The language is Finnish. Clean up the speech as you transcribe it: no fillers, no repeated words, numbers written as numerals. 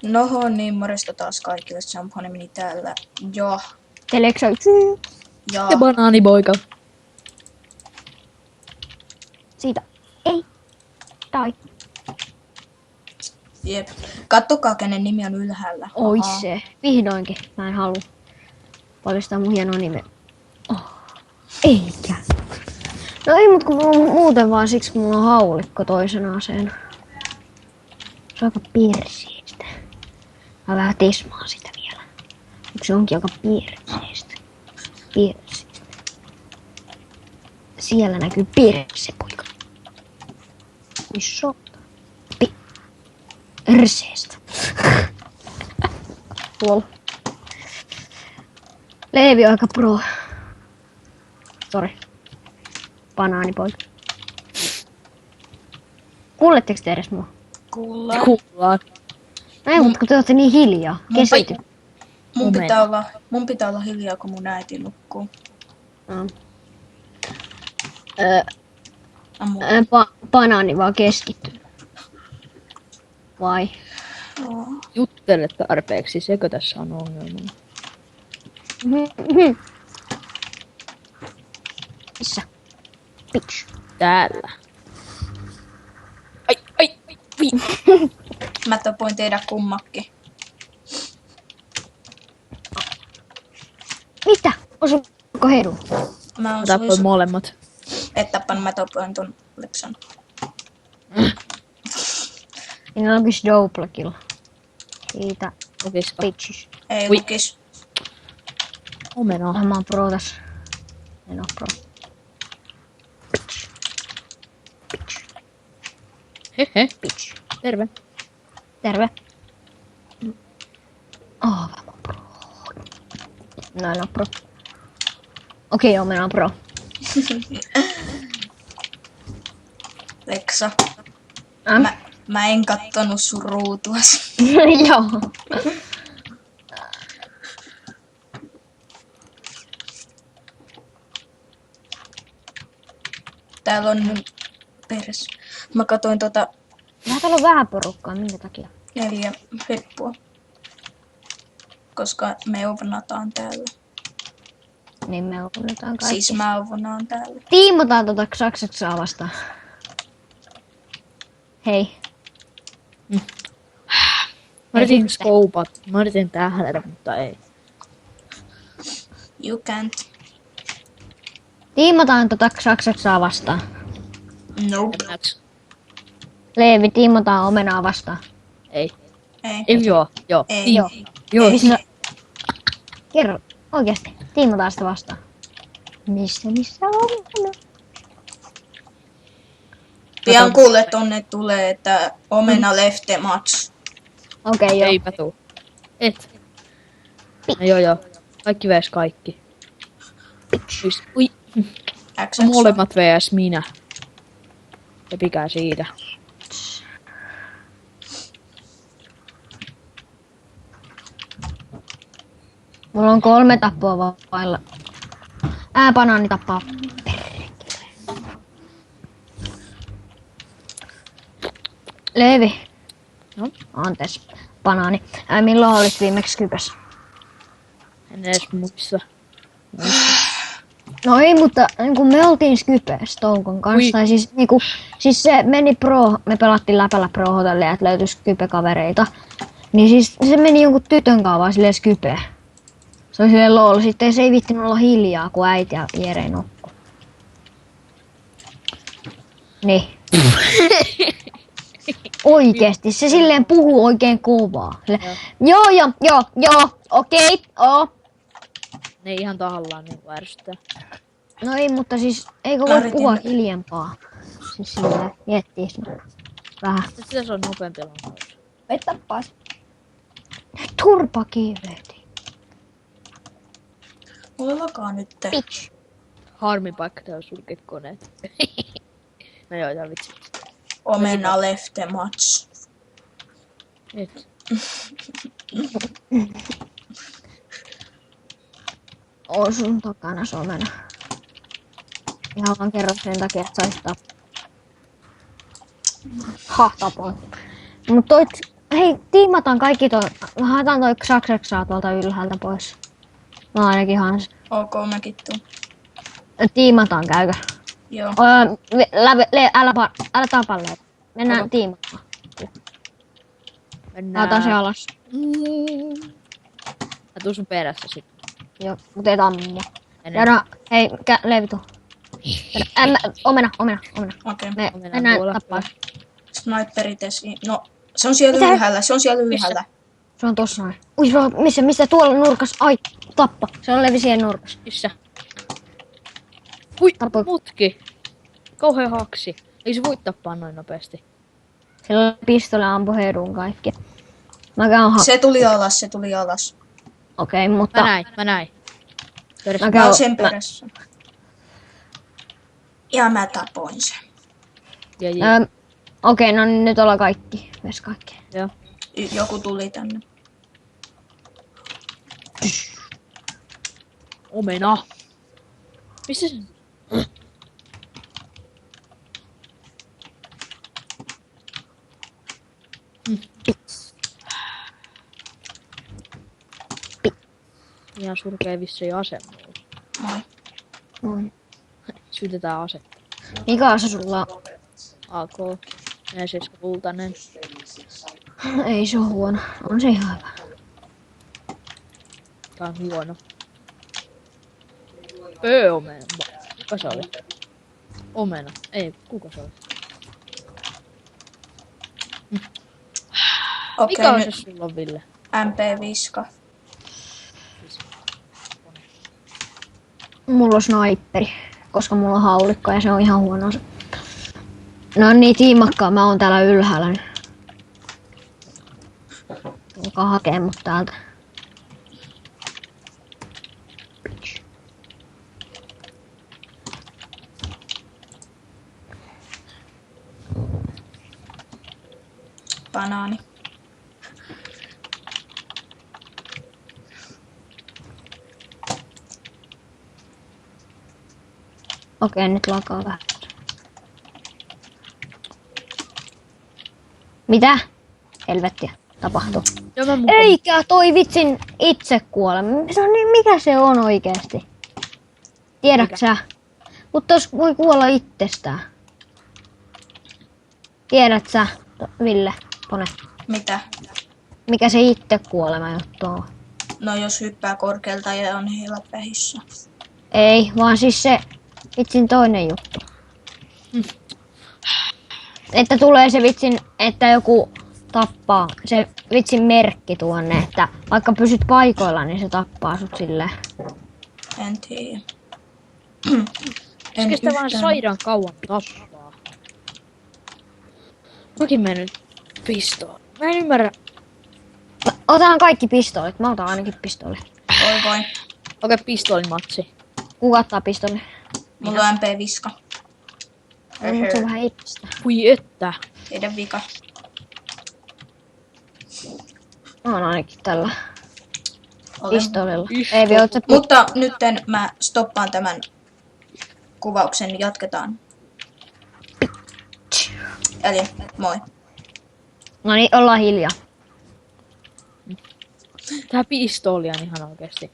Noho, niin morjesta taas kaikille. Champone meni täällä. Joo. Teleksa. Ja Ja banaanipoika. Siitä. Ei. Tai. jep. Kattokaa, kenen nimi on ylhäällä. Oi Ahaa. se. Vihdoinkin. Mä en halua paljastaa mun hienoa nimeä. Oh. Eikä. No ei mut kun muuten vaan siksi kun mulla on haulikko toisena aseena. Se on aika perseestä. Mä vähän tismaan sitä vielä. Mut se onkin aika perseestä. Perseestä. Siellä näkyy perse, poika. Kui sota. Perseestä. Lol. Leevi on aika pro. Sori. Banaanipoika. Kuuletteko te edes mua? Kuullaan. Kuullaan. Ei, mutta kun te olette niin hiljaa. Kesity. Mun pitää olla hiljaa, kun mun äiti nukkuu. Ammu. Banaani vaan keskittyy. Vai? Juttele tarpeeksi, sekö tässä on ongelma? Missä? Bitch. Täällä. Ai, vi. Mä tapoin tehdä kummakki. Mitä? Osuuko hedu? Mä oon Tapoin molemmat. Ettäpän mä tapoin ton Lepson. Minä lukis double kill. Siitä Lukisko? bitches. Ei Ui. lukis. Omena. Mä oon pro tässä. En oo pro. Bitch. Bitch. Hehe. Bitch. Terve. Terve. Mä oon pro. No en oo pro. Okei, joo, mä oon pro. Leksa. Mä en kattonut sun ruutuas. Joo. Täällä on mun peres. Mä katoin Täällä on vähän porukkaa, minkä takia? 4 heppua. Koska me ovnataan täällä. Niin me opetetaan kaikki. Siis mä ovnaan täällä. Tiimotaan Saksaksaa vastaan. Hei. Mä yritin sitten. skoupat. Mä yritin tähdätä, mutta ei. You can't. Tiimotaan Saksaksaa vastaan. Nope. Näks. Leevi, tiimotaan Omenaa vastaan. Ei. Ei. Ei, joo. Ei. Joo. Joo. Ei. Kerro, oikeesti. Tiimotaan sitä vastaan. Missä on? Pian kuulet tonne tulee, että omena left the match. Okei, joo. Eipä tuu. Et. No joo. Kaikki vs kaikki. Ui. XX. Molemmat vs minä. Ja pikä siitä. Mulla on 3 tappoa vailla. Banaani tappaa. Leevi. No? Anteeksi. Banaani. Milloin olit viimeksi kypässä? En edes muista. No ei, mutta niin kun me oltiin Skypes Toukon kanssa, Ui. tai siis, niin kun, siis se meni me pelattiin läpällä Pro Hotellia, että löytyi Skype-kavereita. Niin siis se meni jonkun tytön kanssa vaan silleen Skype. Se oli silleen lol, sitten se ei viittinyt olla hiljaa, kun äiti ja Jere nukkui. Niin. Oikeesti, se silleen puhuu oikein kovaa. Joo, okei, Ne ihan tahallaan niinku ärsyttää. No ei, mutta siis eikö Mä voi yritin- puhua hiljempaa? Siis silleen miettii sitä vähän. Sitten se on nopeampi lankaus. Vettä taas. Turpakiveti. Mulla lakaa nyt. Bitch. Harmi paikka tää on sulkea koneet. No joo, tää vitsi. Omena left the match. Et. Oon sun takana somena. Ihan vaan kerron sen takia, että saisit tapoin. Mut Hei, tiimataan kaikki haetaan toi Xaxexaa tuolta ylhäältä pois. No ainakin Hans. Ok, mäkin tuun. Tiimataan, käykö? Joo. Älä tapalle. Mennään tiimataan. Mä otan se alas. Mä tuun sun perässä sit. Joo, mut ei tammia. Mene. Ja hei, Leevi tuu. Omena. Okei. Me Omena mennään tuolla. tappaa. Sniperit esiin. No, se on siellä Mitä? ylhäällä, se on siellä ylhäällä. Se on tossa noin. Ui, se on, missä tuolla nurkas? Ai, tappa. Se on Leevi siihen nurkas. Missä? Hui, Tappoi. mutki. Kauhea haksi. Ei se voi tappaa noin nopeasti. Sillä pistole ampui hedun kaikki. Mä käyn Se tuli alas. Okei, mutta... Mä näin. Perässä. Mä Mä käyn... oon sen perässä. Ja mä tapoin sen. Ja. Okei, no niin, nyt ollaan kaikki. Ves kaikki. Joo. Joku tuli tänne. Omena. Missä se? Ihan surkea vissiin ase mulla. Moi. Noin. Sytetään asetta. Mikä ase sulla on? AK. 47 kultainen. Ei se oo huono. On se ihan hyvä. Tää on huono. Omena. Kuka se oli? Omena. Ei, kuka se oli? Okei, Mikä on se nyt sulla on, Ville? MP-viska. Mulla on sniperi, koska mulla on haulikko ja se on ihan huono ase. No niin, tiimakkaa. Mä oon täällä ylhäällä. Niin. Tulkaa hakee mut täältä. Banaani. Okei, nyt lakaa vähän. Mitä? Helvettiä. Tapahtuu. Joo, mä mukaan. Eikä toi vitsin itse kuole. Se on niin, mikä se on oikeesti? Tiedätkö sä? Mut tos voi kuolla itsestään. Tiedät sä, Ville, Pone, Mitä? mikä se itse kuolema juttu on? No jos hyppää korkealta ja on helpähissä. Ei, vaan siis se vitsin toinen juttu. Että tulee se vitsin, että joku tappaa, se vitsin merkki tuonne, että vaikka pysyt paikoilla, niin se tappaa sut silleen. En tiedä. Se kestää vaan sairaan kauan tappaa. Mäkin menen pistoon. Mä en ymmärrä. Otetaan kaikki pistoolit, mä otan ainakin pistooli. Voi. Okei, pistoolimatsi. Kuka ottaa pistooli? Mulla on MP-viska. Mut se on vähän itsestään. Hui että. Teidän vika. Mä oon ainakin tällä Olen. pistoolilla. Pistooli. Ei vielä, Mutta nytten mä stoppaan tämän kuvauksen, niin jatketaan. Eli moi. No niin, ollaan hiljaa. Tää pistooli on ihan oikeesti.